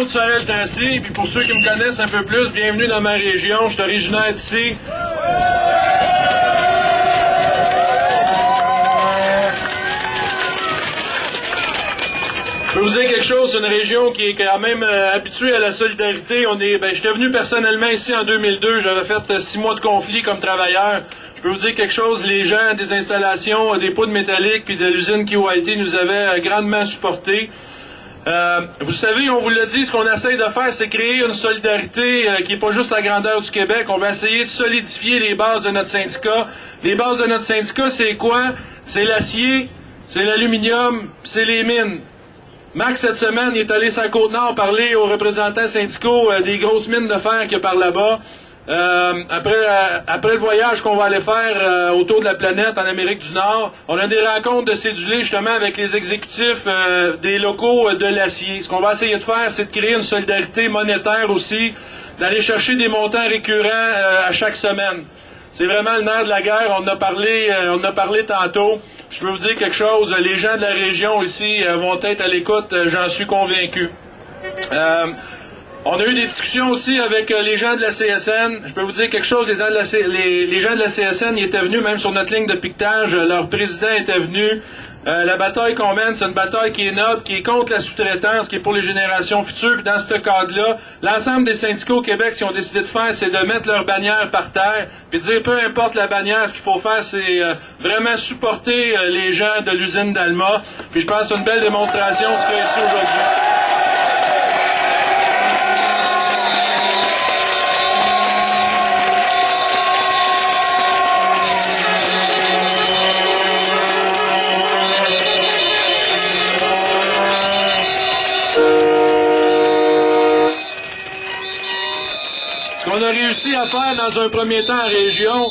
Claude Sorel-Tassy, puis pour ceux qui me connaissent un peu plus, bienvenue dans ma région, je suis originaire d'ici. Je peux vous dire quelque chose, c'est une région qui est quand même habituée à la solidarité. J'étais venu personnellement ici en 2002, j'avais fait 6 mois de conflit comme travailleur. Je peux vous dire quelque chose, les gens des installations, des poudres métalliques puis de l'usine KYT nous avaient grandement supportés. Vous savez, on vous l'a dit, ce qu'on essaye de faire, c'est créer une solidarité qui n'est pas juste à la grandeur du Québec. On va essayer de solidifier les bases de notre syndicat. Les bases de notre syndicat, c'est quoi? C'est l'acier, c'est l'aluminium, c'est les mines. Marc, cette semaine, il est allé sur la Côte-Nord parler aux représentants syndicaux des grosses mines de fer qu'il y a par là-bas. Après le voyage qu'on va aller faire autour de la planète en Amérique du Nord, on a des rencontres de cédulés justement avec les exécutifs des locaux de l'acier. Ce qu'on va essayer de faire, c'est de créer une solidarité monétaire aussi, d'aller chercher des montants récurrents à chaque semaine. C'est vraiment le nerf de la guerre, on en a parlé tantôt. Je peux vous dire quelque chose, les gens de la région ici vont être à l'écoute, j'en suis convaincu. On a eu des discussions aussi avec les gens de la CSN. Je peux vous dire quelque chose, les gens de la CSN, ils étaient venus même sur notre ligne de piquetage, leur président était venu. La bataille qu'on mène, c'est une bataille qui est noble, qui est contre la sous-traitance, qui est pour les générations futures. Puis dans ce cadre-là, l'ensemble des syndicats au Québec, ce qu'ils ont décidé de faire, c'est de mettre leur bannière par terre, puis de dire, peu importe la bannière, ce qu'il faut faire, c'est vraiment supporter les gens de l'usine d'Alma. Puis je pense que c'est une belle démonstration de ce qu'il y a ici aujourd'hui. Ce qu'on a réussi à faire dans un premier temps en région,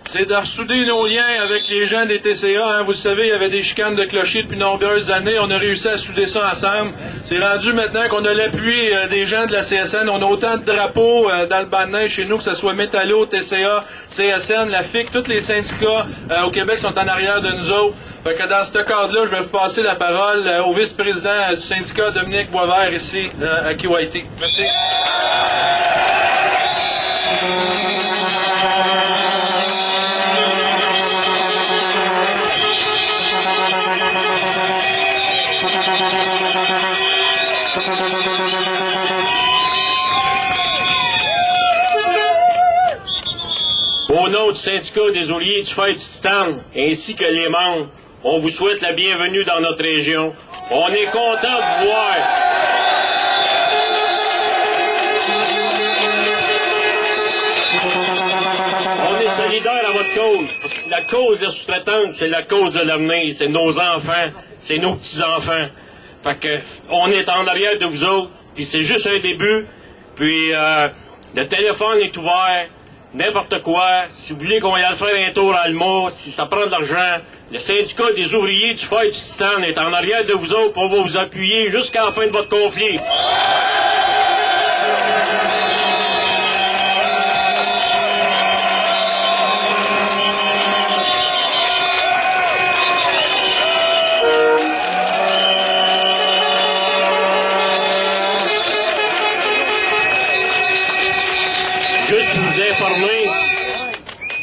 c'est de ressouder nos liens avec les gens des TCA. Vous le savez, il y avait des chicanes de clochers depuis nombreuses années. On a réussi à souder ça ensemble. C'est rendu maintenant qu'on a l'appui des gens de la CSN. On a autant de drapeaux dans le bas de neige chez nous, que ce soit Métallo, TCA, CSN, la FIC, tous les syndicats au Québec sont en arrière de nous autres. Fait que dans ce cadre-là, je vais vous passer la parole au vice-président du syndicat, Dominique Boisvert, ici à KYT. Merci. Au nom du syndicat des ouvriers du fer du titane, ainsi que les membres, on vous souhaite la bienvenue dans notre région. On est content de vous voir. On est solidaires à votre cause. Parce que la cause de la sous-traitance, c'est la cause de l'avenir. C'est nos enfants, c'est nos petits-enfants. Fait que on est en arrière de vous autres, puis c'est juste un début. Puis le téléphone est ouvert. N'importe quoi, si vous voulez qu'on aille faire un tour à Alma, si ça prend de l'argent, le syndicat des ouvriers du fer du titane est en arrière de vous autres, on va vous appuyer jusqu'à la fin de votre conflit.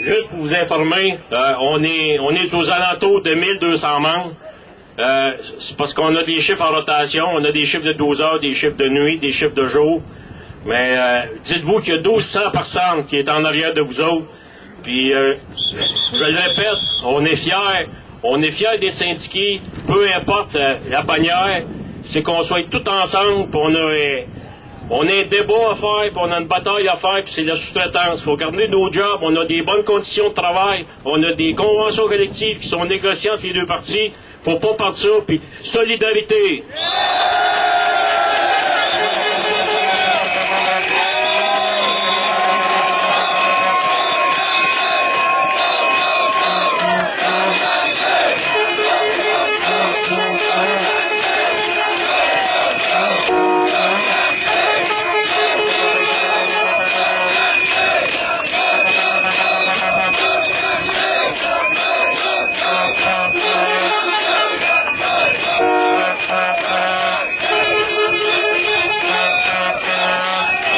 Juste pour vous informer, on est aux alentours de 1200 membres. C'est parce qu'on a des chiffres en rotation, on a des chiffres de 12 heures, des chiffres de nuit, des chiffres de jour. Mais dites-vous qu'il y a 1200 personnes qui est en arrière de vous autres. Puis, je le répète, on est fiers d'être syndiqués, peu importe la bannière, c'est qu'on soit tous ensemble, puis on a un débat à faire, puis on a une bataille à faire, puis c'est la sous-traitance. Il faut garder nos jobs, on a des bonnes conditions de travail, on a des conventions collectives qui sont négociées entre les deux parties. Faut pas perdre ça, puis solidarité.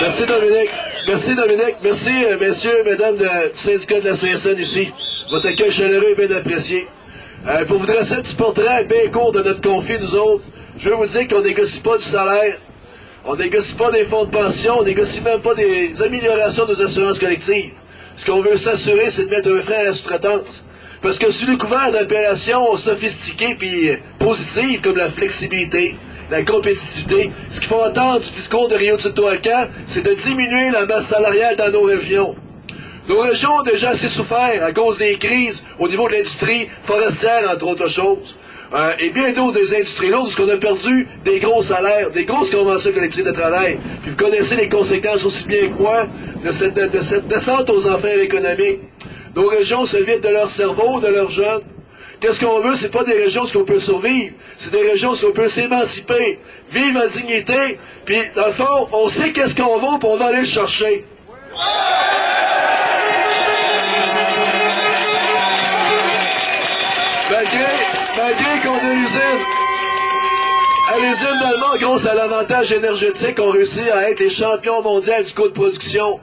Merci Dominique. Merci Dominique. Merci messieurs, mesdames du syndicat de la CSN ici. Votre accueil chaleureux est bien apprécié. Pour vous dresser un petit portrait bien court de notre conflit, nous autres, je veux vous dire qu'on négocie pas du salaire, on négocie pas des fonds de pension, on négocie même pas des améliorations de nos assurances collectives. Ce qu'on veut s'assurer, c'est de mettre un frein à la sous-traitance. Parce que sous le couvert d'appellations sophistiquées puis positives comme la flexibilité, la compétitivité, ce qu'il faut entendre du discours de Rio Tinto Alcan, c'est de diminuer la masse salariale dans nos régions. Nos régions ont déjà assez souffert à cause des crises au niveau de l'industrie forestière, entre autres choses. Et bien d'autres des industries lourdes, parce qu'on a perdu des gros salaires, des grosses conventions collectives de travail. Puis vous connaissez les conséquences aussi bien que moi de cette descente aux enfers économiques. Nos régions se vident de leur cerveau, de leurs jeunes. Qu'est-ce qu'on veut? C'est pas des régions où on peut survivre. C'est des régions où on peut s'émanciper, vivre en dignité. Puis, dans le fond, on sait qu'est-ce qu'on vaut, puis on va aller le chercher. Malgré qu'on a à l'usine d'Allemand, grâce à l'avantage énergétique, on réussit à être les champions mondiaux du coût de production.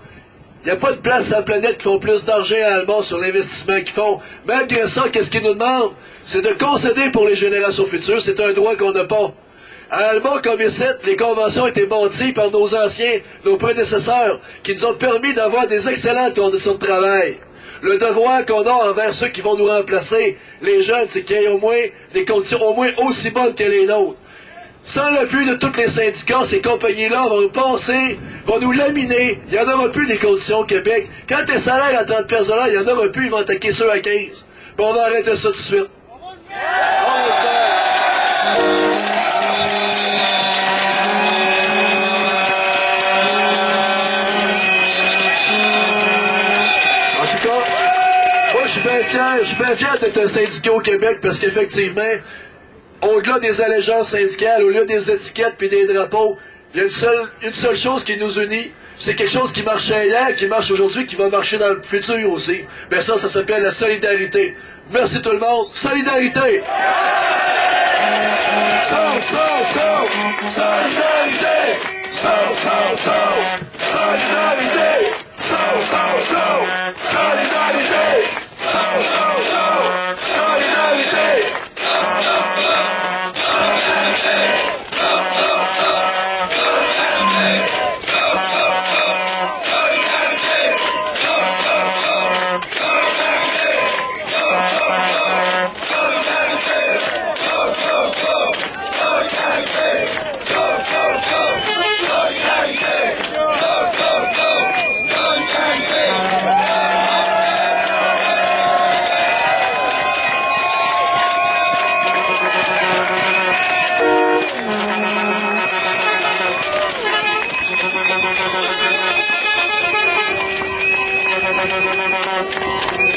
Il n'y a pas de place sur la planète qui font plus d'argent à Allemand sur l'investissement qu'ils font. Malgré ça, qu'est-ce qu'ils nous demandent? C'est de concéder pour les générations futures. C'est un droit qu'on n'a pas. À Allemand, comme ici, les conventions étaient bâties par nos anciens, nos prédécesseurs, qui nous ont permis d'avoir des excellentes conditions de travail. Le devoir qu'on a envers ceux qui vont nous remplacer, les jeunes, c'est qu'il y ait au moins des conditions au moins aussi bonnes que les nôtres. Sans l'appui de tous les syndicats, ces compagnies-là vont nous passer, vont nous laminer. Il n'y en aura plus des conditions au Québec. Quand les salaires à 30 pièces de l'heure, il n'y en aura plus, ils vont attaquer ceux à 15. Bon, on va arrêter ça tout de suite. On va se faire. Je suis bien fier d'être un syndicat au Québec parce qu'effectivement, au-delà des allégeances syndicales, au-delà des étiquettes puis des drapeaux, il y a une seule chose qui nous unit. C'est quelque chose qui marchait hier, qui marche aujourd'hui, qui va marcher dans le futur aussi. Mais ça s'appelle la solidarité. Merci tout le monde. Solidarité! Solidarité! Solidarité! Solidarité! Thank you.